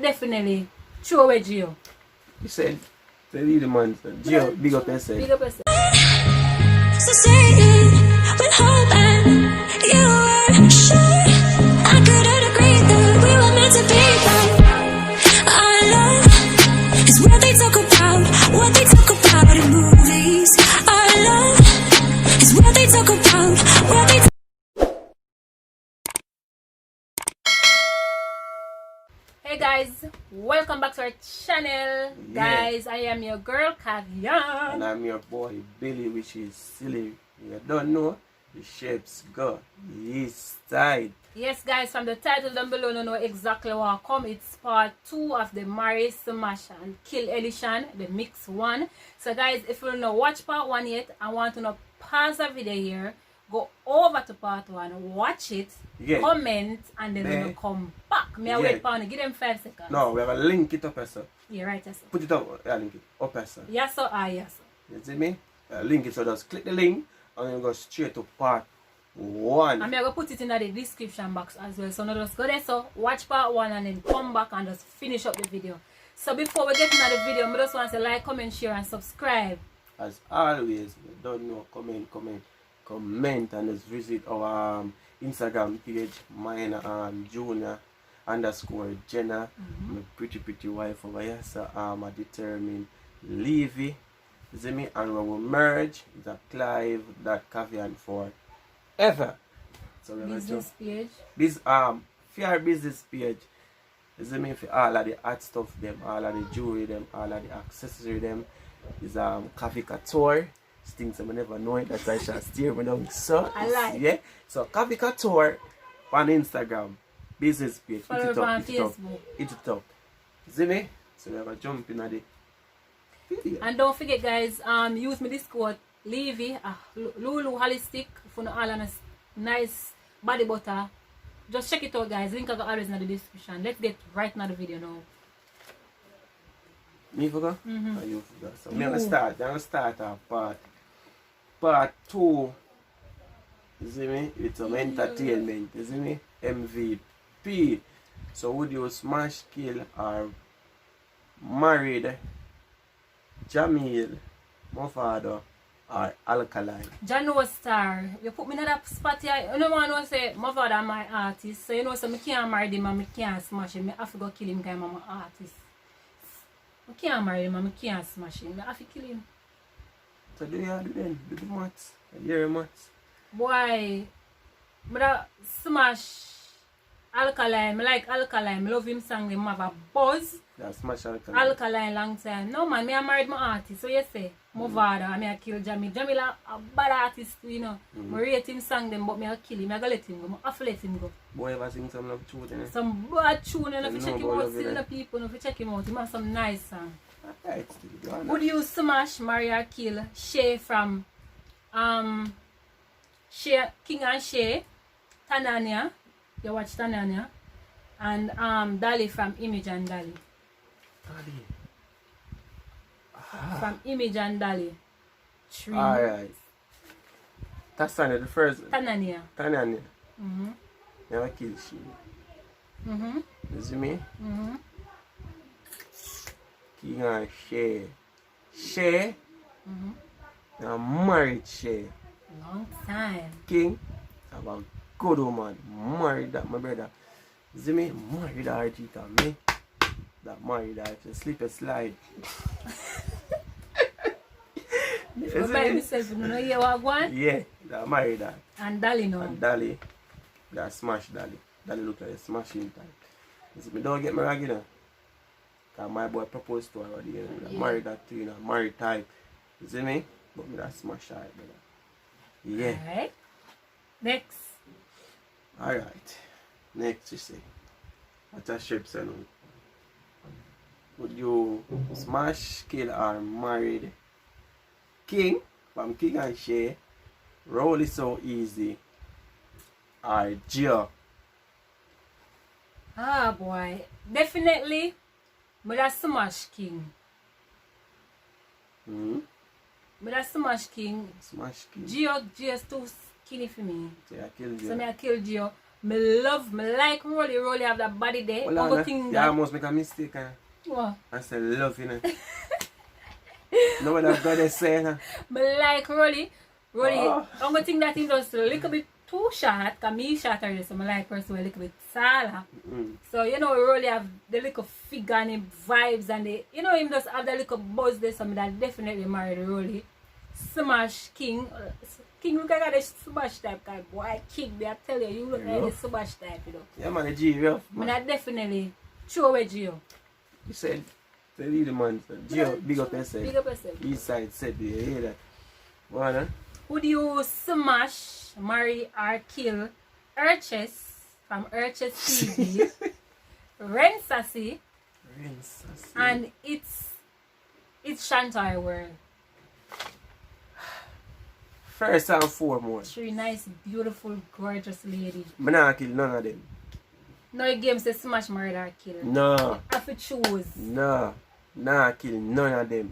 definitely throw away Gio. You said, they leave the man. Gio, big up yourself. Big up yourself. So say it with hope and you were sure I couldn't agree that we were meant to be, but our love is what they talk about in movies. Our love is what they talk about, what they Hey guys, welcome back to our channel. Guys, I am your girl Cavian. And I'm your boy Billy, which is silly. You don't know, the shapes go east side. Yes guys, from the title down below, you know exactly what come. It's part 2 of the Marry, Smash and Kill edition, the mix 1. So guys, if you don't know watch part 1 yet, I want to know pause the video here, go over to part 1, watch it, comment, and then come back. May I wait for you? Give them 5 seconds. No, we have a link it up, sir. Yeah, right, yes, sir. Put it up, link it up, sir. Yes, sir. Yes, sir. You see me? Link it, so just click the link and you go straight to part 1. I'm going to put it in the description box as well. So now just go there, so watch part 1 and then come back and just finish up the video. So before we get into the video, I just want to like, comment, share, and subscribe. As always, you don't know, comment, and just visit our Instagram page, mine Junior _ Jenna, my pretty wife over here, so a Determinecavi, Levy, you see me, and when we merge, it's a Cavian forever. So we're Business page. This for our business page, you see me, for all of the art stuff them, all of the jewelry them, all of the accessory them, is Cavian things I never know it, that I shall steer me down. So I like. Yeah. So Cavian on Instagram, business page, follow it up, on it up, Facebook. it up. See me? So we have a jump in the video. And don't forget guys, use me this code Levy, Lulu Holistic for all of nice body butter. Just check it out guys, link is always in the description. Let's get right into the video now. Me forgot? Or you forgot? So I'm gonna start part 2. You see me? It's some entertainment, you see me? MVP. So would you smash, kill, or married Jamil, Mofado, or Alkaline? Jano Star, you put me in that spot here. You know what I say, my father my artist. So you know, so I can't marry him and I can't smash him. I have to go kill him because I'm an artist. I can't marry him and I can't smash him. I have to kill him. So do you do then? Do the maths? Hear maths? Boy, but smash Alkaline. I like Alkaline. I love him song. They have a buzz. That smash Alkaline. Alkaline long time. No man, I married my artist. So you say, my father, I kill Jamil. Jamil a bad artist, you know. I rate him song them, but I kill him. I go let him go. I have to let him go. Boy ever sing some love tune, eh? Some bad tune, and if you know check him about out, love, still innit? the people, if you check him out, he has some nice song. Alright, still do Would you smash, marry or kill Shay from Shay, King and Shay, Tanania, you watch Tanania, and Dali from Image and Dali. From Image and Dali. Alright. That's the first. Tanania. Tanania. Never kill she. You see me? King and Shay. Shay? Now married Shay. Long time. King? I'm a good woman. Married that, my brother. You see me? Married her, Gita. Me? That married her. If you sleep, a slide. You by myself, you know you are going? Yeah, that married her. And Dali no. And Dali, that smash Dali. Dali look like a smashing type. You see me, don't get me wrong, you know. Cause my boy proposed to her already, you know. Yeah. Married that too, you know, married type. You see me? But me that smash her, brother. Yeah. Alright. Next. Alright. Next, you see. What's a shape, son? Would you smash, kill, or married King from King and Shay? Roll is so easy. Or Gio? Ah boy. Definitely, but that's Smash King. But that's Smash King. Smash King. Gio is too skinny for me. So I kill Gio. So I kill Gio. Me like Rolly. Rolly have that body there. Well, Other Anna, thing you that almost make a mistake. what? I said love, you know. No what I've got to say, nah. Me like Rolly. Rolly, Oh. only thing that he does a little bit too short, because me short already, so I like person a little bit taller. So, you know, Rolly have the little figure and him vibes and the, you know, him just have the little buzz there, so I definitely married Rolly. Smash King. King look like the smash type guy. Boy, King, I tell you, you look like the smash type, you know. Yeah, man, the G rough, man. I definitely throw away Gio. You said, tell you the man, Gio, big up yourself. Big up yourself. East side said, you hear that? What, huh? Would you smash, marry, or kill Urches from Urches TV, Ren Sassy, and it's Shantai World? First and foremost, Three nice, beautiful, gorgeous lady. I'm not kill none of them. No game says smash, marry, or kill. No, I have to choose. no, nah kill none of them.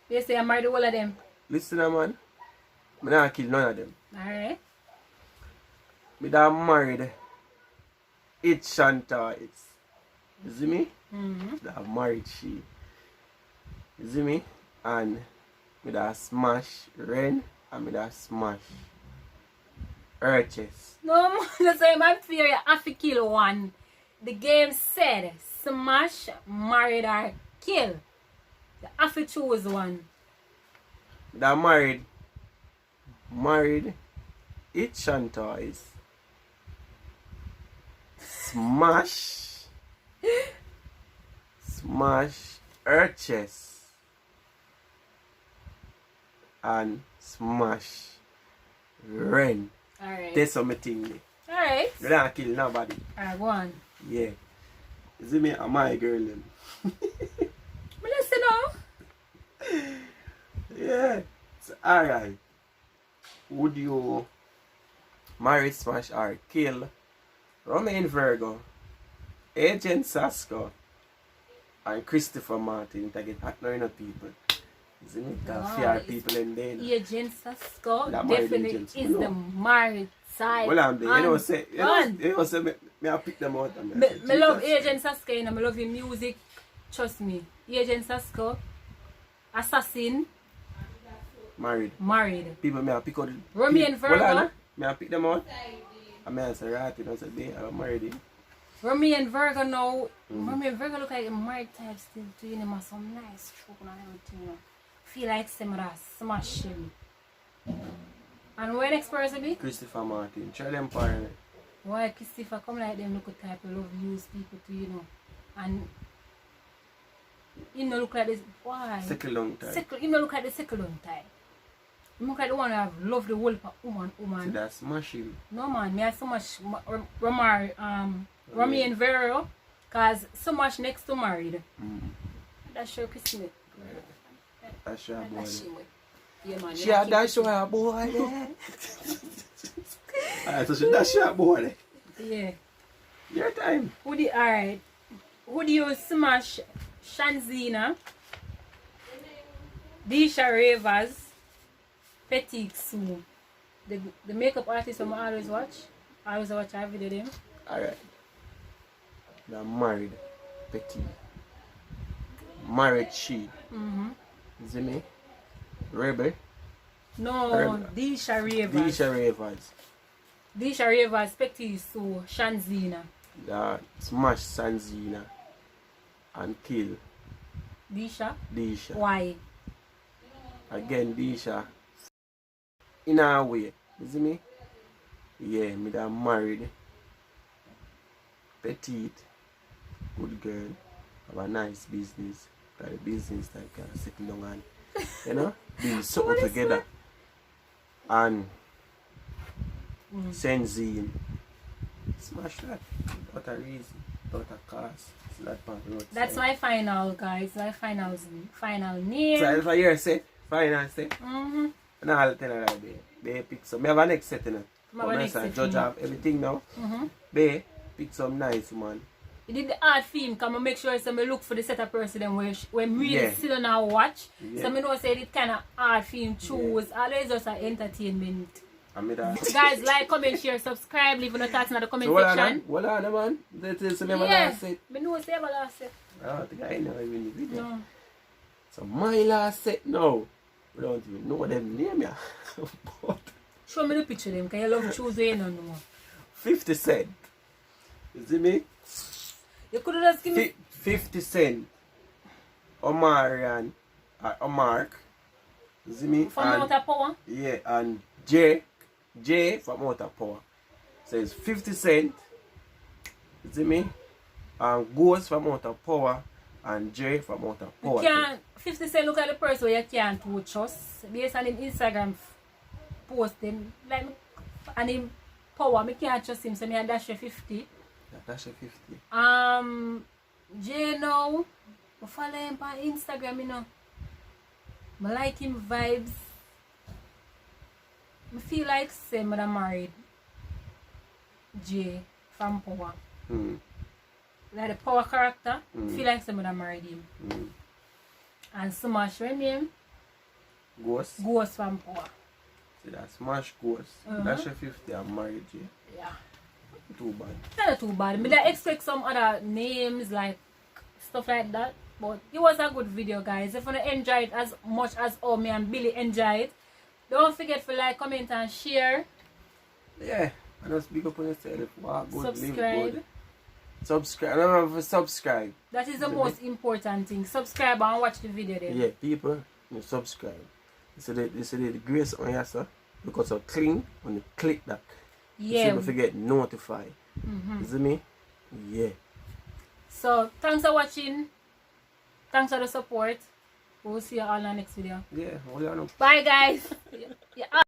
They say I married all of them. Listen, man, I'm not kill none of them. Alright. Me da married it Shanta it's. You see me? Da married she. You see me? And me da smash Ren and me da smash Urches. No, man, that's why I'm fear you have to kill one. The game said smash, marry, or kill. You have to choose one. Me da married it Shanta is. Smash Urches and smash Ren. Alright. That's something. Alright. You don't kill nobody. Alright, go on. Yeah. You see me? I'm my girl then. Me listen now. Yeah. So, alright. Would you marry, smash, or kill Romain Virgo, Agent Sasko, and Christopher Martin to get hot now, you know, people? You see me? Because fear people in there. Agent Sasko That married definitely agents, is me know. the married side. Well, I'm there. You know, say, and me I pick them out. And me say, love Jesus. Agent Sasko, you know, me love his music. Trust me. Agent Sasko, Assassin, married. People may I pick out the Romeo and Virgo. Well, may I pick them out? I may I say right, you know, say they are married. Romeo and Virgo now. Romeo and Virgo look like a married type still to you know, some nice stroke and everything, you know. Feel like similar smash him. And where next person be? Christopher Martin. Try them party. Why Christopher come like them look a type of love use people to, you know. And you know look like this why? Second long time. You know look like the second long time. You look like the one who have loved the whole woman. See that smash him. No man, me have so much Romeo and Vero, cause so much next to married. That's your Christmas. That's your boy. Yeah, man. She had that show her boy there. Alright, so she dash your boy there. Yeah. Your time. Alright. Who do you smash? Shanzina, Disha Ravers, Petit Sue. The makeup artist from I always watch. I always watch every video them. Alright. Now married. Petty. Married she. You see me? Rebel. No, Rebel. Disha Ravers. Disha Ravers. Disha Ravers, Petit Sue, Shanzina. Smash Sanzina and kill Disha? Disha. Why? Again, Disha. In a way. You see me? Yeah, me that married. Petite. Good girl. Have a nice business. Got a business that can settle down and, you know, do something together. And Senzine. Smash that. Without a reason. Without a cause. It's not part of That's my final, guys. My final name. So if I hear say, final say, and I'll tell her that they pick some. I have a next set in it. Next set, Judge have everything now. They pick some nice man. You did the art film, come and make sure so me look for the set of person them when really Yeah. sit down and watch. Yeah. So me know say it kind of art film choose. Always just an entertainment I mean that. Guys, like, comment, share, subscribe, leave your thoughts in the comment So what section. What on, man? That is never Yeah, last set. I know it's never last set. I don't think I know even the video. No. So my last set now. We don't even know them name ya. But Show me the picture of them, because you love choosing no more. 50 Cent. You see me? You could have just give me 50 Cent. Omarian. Omark. You see me? from out of power. Yeah, and J from Outer Power. So it's 50 Cent. You see me? And Ghost from Outer Power and J from Outer Power. You can't 50 Cent look at the person where you can't trust based on him Instagram post him like and him power. I can't trust him, so I dash you 50. Yeah, that's a 50. J now I follow him on Instagram, you know. I like him vibes. I feel like same I married J from Power. Like the Power character. I feel like somebody married him. And Smash when name? Ghost. Ghost from Power. See that Smash Ghost. That's a 50 and married J. Yeah. Too bad. Not too bad. I expect some other names like stuff like that. But it was a good video, guys. If you enjoy it as much as me and Billy enjoy it, don't forget to like, comment and share. Yeah. And just big up on yourself. Wow, good, Subscribe. live good. Subscribe. Remember to subscribe. That is the most important thing. Subscribe and watch the video then. Yeah, people, you subscribe. You see the grace on your sir. Because of clean when you click that. Yeah. You see get notified. You see me? Yeah. So thanks for watching. Thanks for the support. We'll see you all in the next video. Yeah, hold on. Bye guys. Yeah.